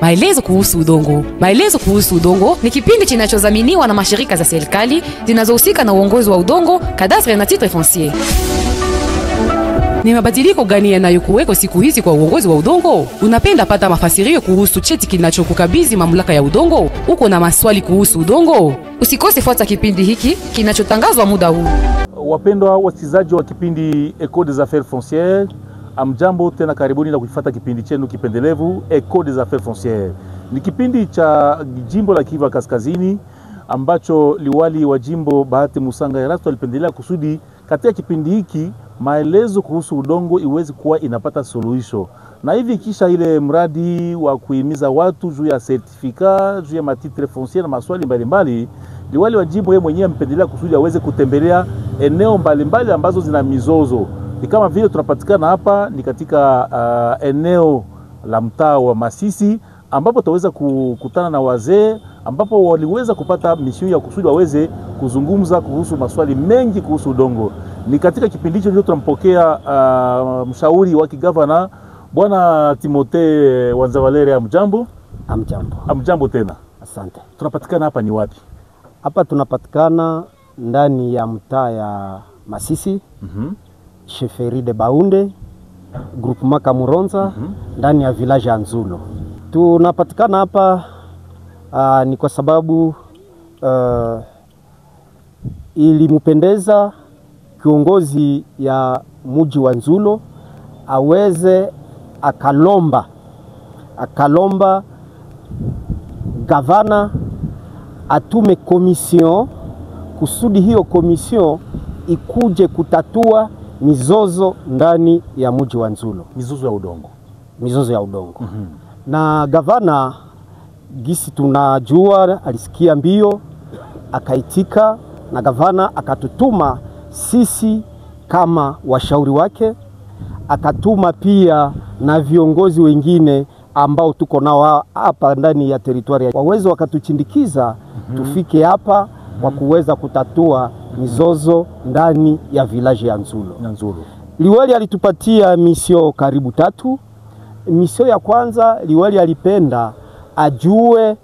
Maelezo kuhusu udongo. Maelezo kuhusu udongo ni kipindi kinachodhaminiwa na mashirika za serikali zinazohusika na uongozi wa udongo, kadastre na titre foncier. Ni mabadiliko gani yanayokuweko siku hizi kwa uongozi wa udongo? Unapenda pata mafasirio kuhusu cheti kinachokukabidhi mamlaka ya udongo? Uko na maswali kuhusu udongo? Usikose fuata kipindi hiki kinachotangazwa muda huu. Wapendwa wasikilizaji wa kipindi Eco des Affaires Foncières, amjambo tena, karibuni na kufuata kipindi chenu kipendelevu Eco des Affaires Foncières. Ni kipindi cha jimbo la Kivu Kaskazini ambacho liwali wa jimbo Bahati Musanga Erasto alipendelea kusudi katika kipindi hiki maelezo kuhusu udongo iwezi kuwa inapata suluhisho. Na hivi kisha ile mradi wa kuhimiza watu juu ya certificat, juu ya matitre foncier na maswali mbalimbali, liwali wa jimbo yeye mwenyewe ampendelea kusudi aweze kutembelea eneo mbalimbali ambazo zina mizozo. Ni kama vile tunapatikana hapa ni katika eneo la mtaa wa Masisi ambapo tutaweza kukutana na wazee ambapo waliweza kupata mission ya kusudi waweze kuzungumza kuhusu maswali mengi kuhusu udongo. Ni katika kipindi hicho ndio tunampokea mshauri wa kigavana Bwana Timothée Wanzavalere. Amjambo. Amjambo. Amjambo tena. Asante. Tunapatikana hapa ni wapi? Hapa tunapatikana ndani ya mtaa ya Masisi. Sheferi de Baunde, groupement Kamuronza, ndani ya village ya Nzulo. Tunapatikana hapa ni kwa sababu ilimpendeza kiongozi ya mji wa Nzulo aweze akalomba gavana atume komision kusudi hiyo komision ikuje kutatua mizozo ndani ya mji wa Nzulo. Mizozo ya udongo. Mizozo ya udongo. Na gavana gisi tunajua alisikia mbio akaitika, na gavana akatutuma sisi kama washauri wake, akatuma pia na viongozi wengine ambao tuko nao hapa ndani ya teritoria waweze wakatuchindikiza tufike hapa kwa kuweza kutatua mizozo ndani ya village ya Nzulo. Liwali alitupatia misio karibu 3. Misio ya kwanza, liwali alipenda ajue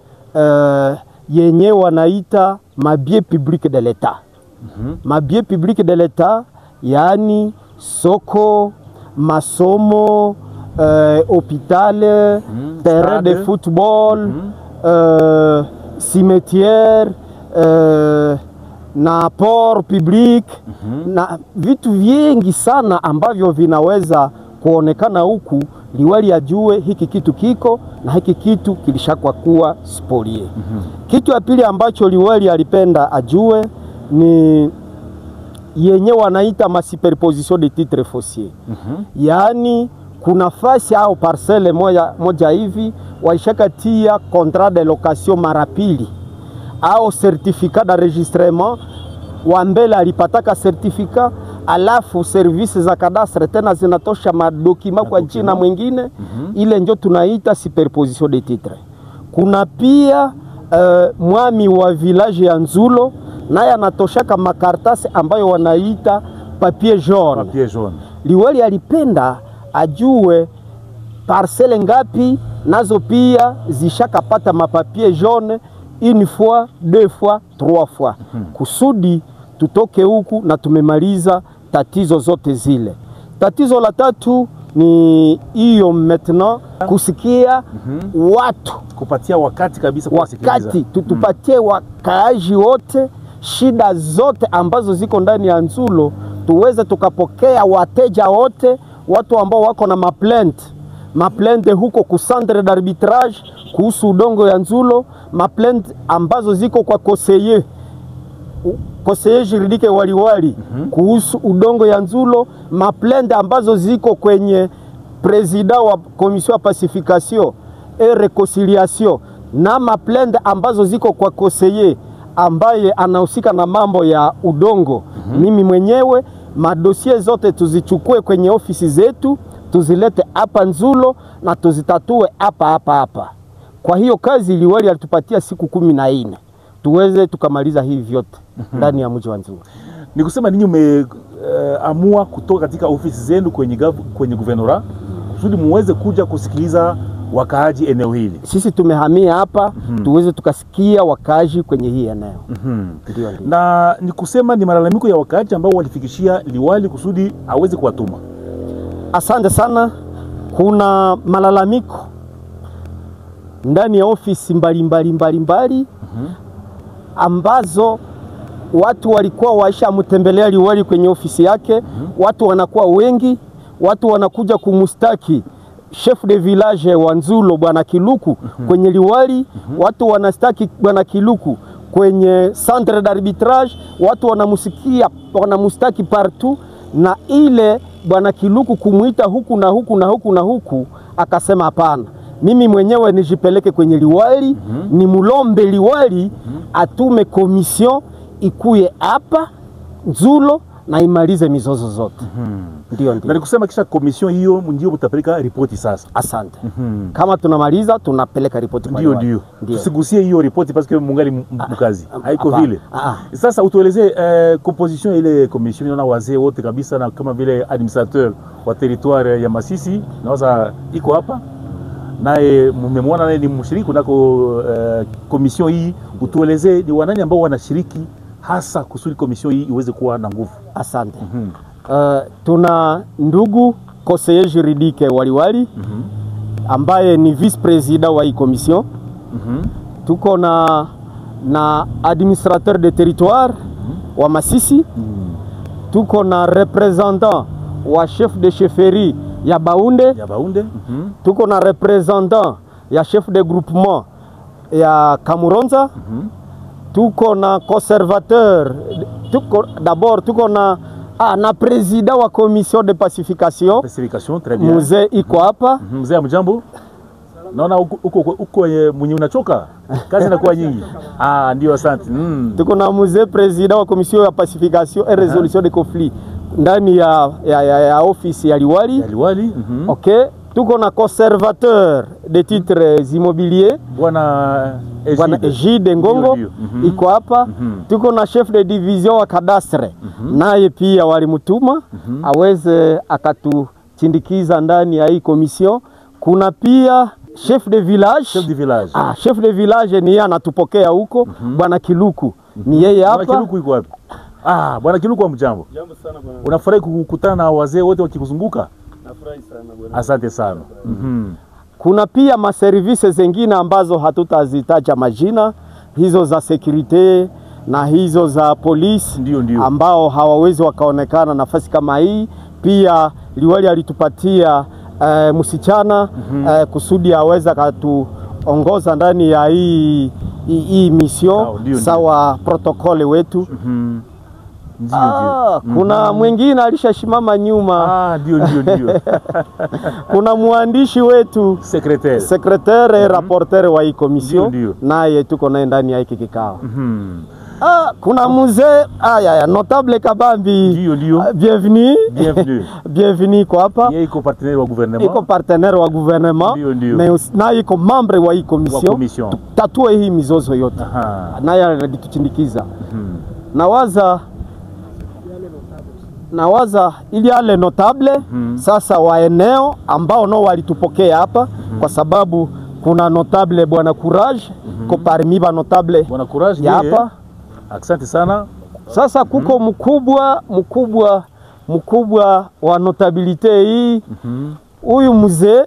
yenye wanaita mabie public de l'Etat. Mabie public de l'Etat yani soko, masomo, hôpital, terrain de football, cimetière, na port public, na vitu vingi sana ambavyo vinaweza kuonekana huku. Liwali ajue hiki kitu kiko na hiki kitu kilishakwa kuwa spolie. Kitu ya pili ambacho liwali alipenda ajue ni yenye wanaita ma superposition de titre foncier. Yani kuna fasi au parcelle moja hivi waishakatia contrat de location mara pili au certificat d'enregistrement, wambele alipataka certificat alafu service za kadastre tena zinatosha madokima kwa jina mwingine, ile ndio tunaita superposition de titre. Kuna pia mwami wa village ya Nzulo naye anatoshaka makartasi ambayo wanaita papier jaune. Liwali alipenda ajue parcelle ngapi nazo pia zishakapata mapapier jaune, une fois, 2 fois, 3 fois. Kusudi tutoke huku na tumemaliza tatizo zote zile. Tatizo la 3 ni hiyo maintenant kusikia watu, kupatia wakati kabisa kusikiliza. Wakati tutupatie wakaaji wote shida zote ambazo ziko ndani ya Nzulo, tuweze tukapokea wateja wote, watu ambao wako na maplente huko ku centre d'arbitrage kuhusu udongo ya Nzulo, maplente ambazo ziko kwa conseiller juridique waliwali kuhusu udongo ya Nzulo, maplente ambazo ziko kwenye president wa commission ya pacification et reconciliation, na maplente ambazo ziko kwa conseiller ambaye anahusika na mambo ya udongo. Mimi mwenyewe madosie zote tuzichukue kwenye ofisi zetu, tuzilete hapa Nzulo na tuzitatue hapa. Kwa hiyo kazi liwali alitupatia siku 14 tuweze tukamaliza hivi vyote ndani ya mji wa Nzulo. Ni kusema ninyi umeamua kutoka katika ofisi zenu kwenye gouvernorat kusudi muweze kuja kusikiliza wakaaji eneo hili. Sisi tumehamia hapa tuweze tukasikia wakaaji kwenye hii eneo. Ndio. Na ni kusema ni malalamiko ya wakaaji ambao walifikishia liwali kusudi aweze kuwatuma. Asante sana. Kuna malalamiko ndani ya ofisi mbalimbali ambazo watu walikuwa washamtembelea liwali kwenye ofisi yake. Watu wanakuwa wengi, watu wanakuja kumustaki chef de village wa Nzulo Bwana Kiluku kwenye liwali. Watu wanastaki Bwana Kiluku kwenye centre d'arbitrage. Watu wanamustaki partout, na ile Bwana Kiluku kumuita huku na huku na huku na huku, akasema hapana, mimi mwenyewe nijipeleke kwenye liwali, ni mulombe liwali atume komision ikuye hapa Nzulo na imalize mizozo zote. Ndio. Na nikusema kisha komision hiyo ndio mtapeleka ripoti sasa. Asante. Kama tunamaliza tunapeleka ripoti kwa liwali. Ndio. Tusigusie hiyo ripoti parce que mungali mkazi. Haiko vile. Sasa utueleze composition ile komision na wazee wote kabisa, na kama vile administrateur wa territoire ya Masisi naoza iko hapa. Naye mmemwona naye ni mshiriki kunako komision hii. Utueleze ni wanani ambao wanashiriki hasa kusudi komision hii iweze kuwa na nguvu. Asante. Tuna ndugu conseiller juridique waliwali ambaye ni vice president wa hii komision. Tuko na administrateur de territoire wa Masisi. Tuko na representant wa chef de chefferie ya Baunde. Tuko na representant ya chef de groupement ya Kamuronza. Tuko na conservateur, tuko na président wa commission de pacification. Très bien. Mzee iko hapa. Mzee mjambo. Naona uko mwenye unachoka. Kazi inakuwa nyingi. Ndio, asante. Tuko na mzee président wa commission ya pacification et résolution des conflits ndani ya office ya liwali. Okay. Tuko na conservateur de titres immobiliers Bwana Egide Ngongo iko hapa. Tuko na chef de division wa cadastre, naye pia walimutuma aweze akatuchindikiza ndani ya hii komision. Kuna pia chef de village. Chef de village ni yeye anatupokea huko. Bwana Kiluku ni yeye hapa. Bwana Kiluku iko wapi? Bwana Kiluku, mjambo. Jambo sana bwana. Unafurahi kukutana na wazee wote wakikuzunguka? Nafurahi sana bwana. Asante sana. Kuna pia maservice zingine ambazo hatutazitaja majina, hizo za security na hizo za police, ambao hawawezi wakaonekana nafasi kama hii. Pia liwali alitupatia msichana kusudi aweza katuongoza ndani ya hii mission sawa protokole wetu. Kuna mwingine alishashimama nyuma. Ndio. Kuna mwandishi wetu secrétaire rapporteur wa hii komision, naye tuko naye ndani ya hiki kikao. Kuna mzee notable Kabambi. Bienvenue kwa hapa. Yeye iko partenaire wa gouvernement. Iko partenaire wa gouvernement. Na iko membre wa hii komision. Tatue hii mizozo yote. Naye anatuchindikiza. Nawaza ili ale notable sasa wa eneo ambao nao walitupokea hapa, kwa sababu kuna notable Bwana Courage ko parmi ba notable Bwana Courage hapa. Asante sana. Sasa kuko mkubwa wa notabilite hii. Huyu mzee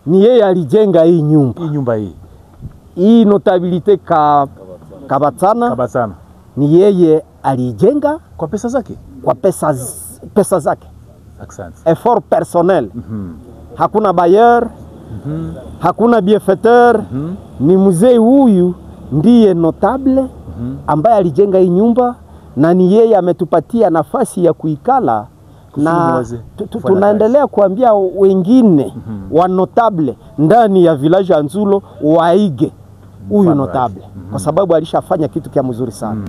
ni yeye alijenga hii nyumba. Hii notabilite Kabatsana. Ni yeye alijenga kwa pesa zake. Kwa pesa zake. Asante. Effort personnel. Hakuna bailleur, hakuna bienfaiteur. Ni mzee huyu ndiye notable ambaye alijenga hii nyumba, na ni yeye ametupatia nafasi ya kuikala. Na tunaendelea kuambia wengine wa notable ndani ya village ya Nzulo waige huyu notable, kwa sababu alishafanya kitu kia mzuri sana.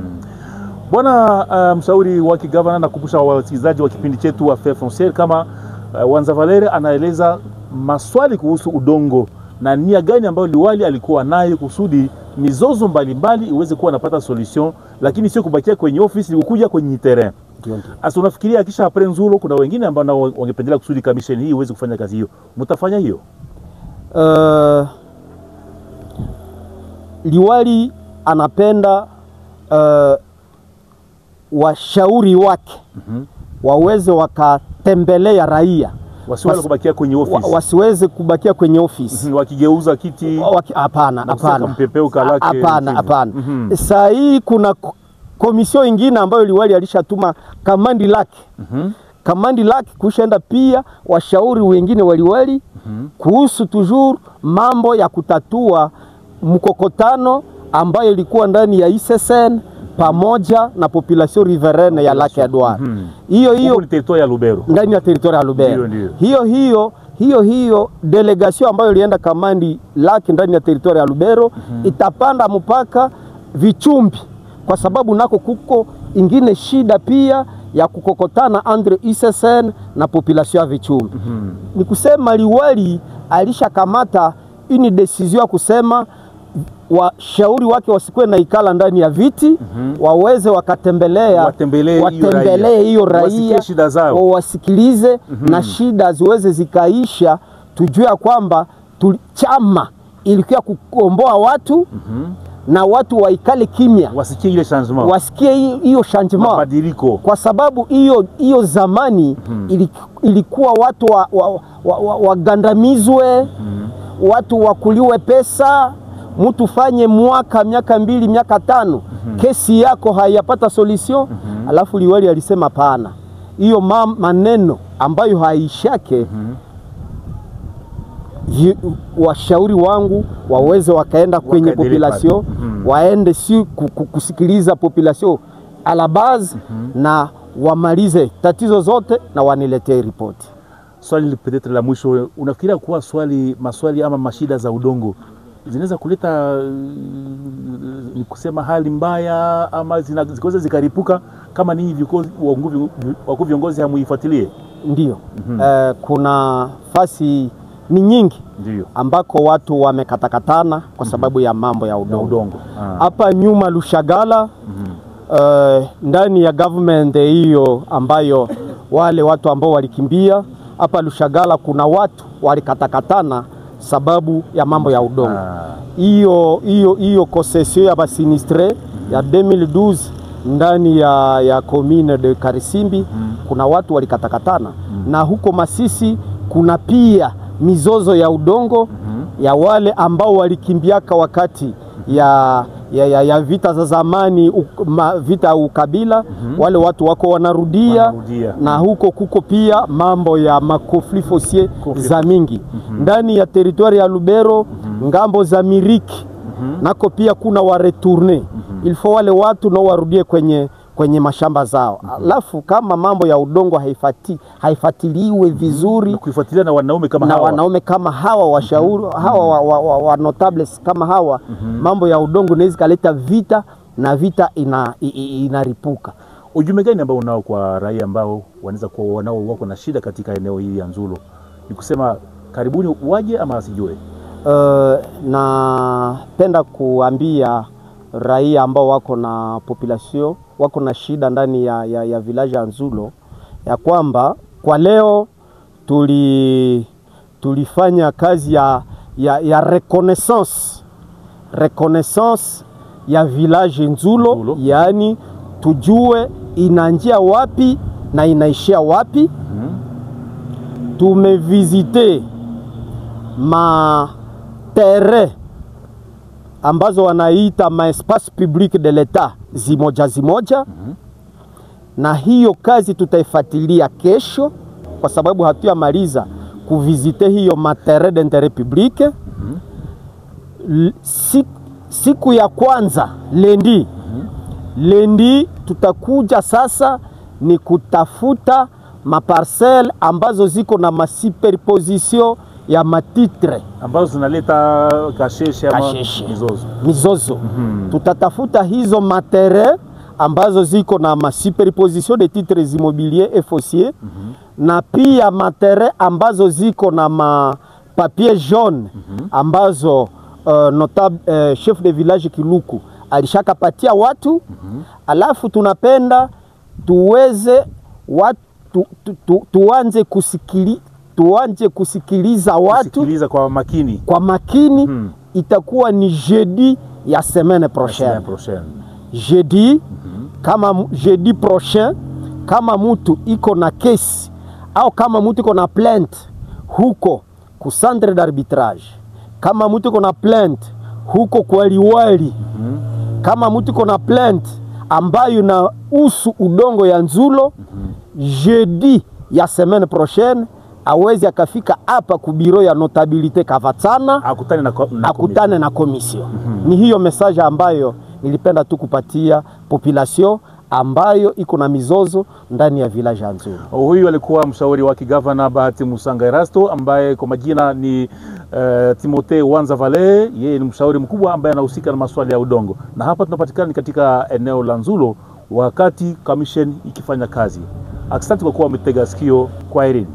Bwana mshauri wa kigavana, nakumbusha wasikilizaji wa kipindi chetu wa Affaires Foncières kama Wanza Valere anaeleza maswali kuhusu udongo na nia gani ambayo liwali alikuwa nayo kusudi mizozo mbalimbali iweze kuwa napata solution, lakini sio kubakia kwenye ofisi, ni kuja kwenye terrain. Asa unafikiria kisha apre Nzulo kuna wengine ambao wangependelea kusudi commission hii iweze kufanya kazi hiyo, mtafanya hiyo? liwali anapenda washauri wake waweze wakatembelea raia, wasiweze kubakia kwenye ofisi, wasiweze kubakia kwenye ofisi wakigeuza kiti. Hapana, hapana. Saa hii kuna komisio ingine ambayo liwali alishatuma kamandi lake kamandi lake kushaenda pia washauri wengine waliwali kuhusu toujours mambo ya kutatua mkokotano ambayo ilikuwa ndani ya ISSN pamoja na population riveraine ya Lac Edouard. Hiyo ni territoire ya Lubero. Ndani ya territoire ya Lubero. Hiyo delegation ambayo ilienda kamandi lake ndani ya territoire ya Lubero itapanda mpaka Vichumbi, kwa sababu nako kuko ingine shida pia ya kukokotana entre ISSN na population ya Vichumbi. Ni kusema liwali alishakamata ini decision ya kusema washauri wake wasikuwe na ikala ndani ya viti, waweze watembelee hiyo raia, wasikilize na shida ziweze zikaisha. Tujue kwamba chama ilikuwa kukomboa watu na watu waikale kimya, wasikie ile changement, wasikie hiyo changement, mabadiliko, kwa sababu hiyo zamani ilikuwa watu wagandamizwe, watu wakuliwe pesa, mtu fanye miaka 2 miaka 5 kesi yako hayapata solution. Alafu liwali alisema pana hiyo maneno ambayo haishake. Washauri wangu waweze wakaenda kwenye population, waende si kusikiliza population a la base na wamalize tatizo zote na waniletee ripoti. Swali peut-être la mwisho, unafikiria kuwa maswali ama mashida za udongo zinaweza kuleta ni kusema hali mbaya ama zinaweza zikaripuka kama ninyi viongozi hamuifuatilie? Ndio. Kuna fasi ni nyingi ambako watu wamekatakatana kwa sababu ya mambo ya udongo. Hapa nyuma Lushagala, ndani ya government hiyo ambayo wale watu ambao walikimbia hapa Lushagala, kuna watu walikatakatana sababu ya mambo ya udongo. Hiyo concession ya basinistre ya 2012 ndani ya commune de Karisimbi, kuna watu walikatakatana. Na huko Masisi kuna pia mizozo ya udongo ya wale ambao walikimbiaka wakati ya vita za zamani, vita ya ukabila. Wale watu wako wanarudia. Na huko kuko pia mambo ya makofli foncier za mingi ndani ya territoire ya Lubero, ngambo za Miriki nako pia kuna waretourne. Ilifo wale watu na warudie kwenye mashamba zao. Alafu kama mambo ya udongo haifatiliwe vizuri, kuifuatilia na wanaume kama hawa washauri hawa wa notables kama hawa, mambo ya udongo inaweza kaleta vita na vita inaripuka. Ujumbe gani ambao unao kwa raia ambao wanaweza kuwa wako na shida katika eneo hili ya Nzulo? Ni kusema karibuni waje ama asijue? Napenda kuambia raia ambao wako na population wako na shida ndani ya village ya Nzulo ya kwamba kwa leo tulifanya kazi ya reconnaissance ya village Nzulo, yani tujue inaanzia wapi na inaishia wapi. Tumevisite terre ambazo wanaita espace public de l'Etat zimoja. Na hiyo kazi tutaifuatilia kesho, kwa sababu hatuyamaliza kuvisite hiyo terre d'intérêt public. Siku ya kwanza lendi tutakuja sasa ni kutafuta maparcelle ambazo ziko na masuperposition ya matitre ambazo zinaleta kasheshe mizozo. Tutatafuta hizo matere ambazo ziko na masuperposition de titres immobiliers et fonciers, na pia matere ambazo ziko na papier jaune ambazo notable chef de village Kiluku alishakapatia watu. Alafu tunapenda tuweze tuanze tuanje kusikiliza watu, kusikiliza kwa makini, itakuwa ni jeudi ya semaine prochaine. Jeudi, kama jeudi prochain, kama mtu iko na kesi au kama mtu iko na plainte huko ku centre d'arbitrage, kama mtu iko na plainte huko kwa liwali, kama mtu iko na plainte ambayo na usu udongo ya Nzulo, jeudi ya semaine prochaine awezi akafika hapa ku biro ya notabilite Kavatsana akutane na komisio. Ni hiyo message ambayo nilipenda tu kupatia population ambayo iko na mizozo ndani ya village ya Nzulo. Huyu alikuwa mshauri wa Gavana Bahati Musanga Erasto, ambaye kwa majina ni Timothée Wanza Vale. Yeye ni mshauri mkubwa ambaye anahusika na masuala ya udongo, na hapa tunapatikana katika eneo la Nzulo wakati commission ikifanya kazi. Asante kwa kuwa umetega sikio. Kwa herini.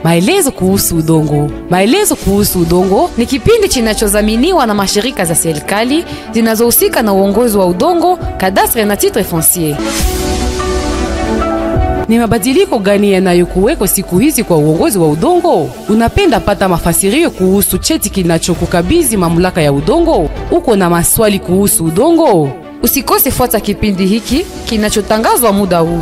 Maelezo kuhusu udongo. Maelezo kuhusu udongo ni kipindi kinachozaminiwa na mashirika za serikali zinazohusika na uongozi wa udongo, kadastre na titre foncier. Ni mabadiliko gani yanayokuweko siku hizi kwa uongozi wa udongo? Unapenda pata mafasirio kuhusu cheti kinachokukabidhi mamlaka ya udongo? Uko na maswali kuhusu udongo? Usikose fuata kipindi hiki kinachotangazwa muda huu.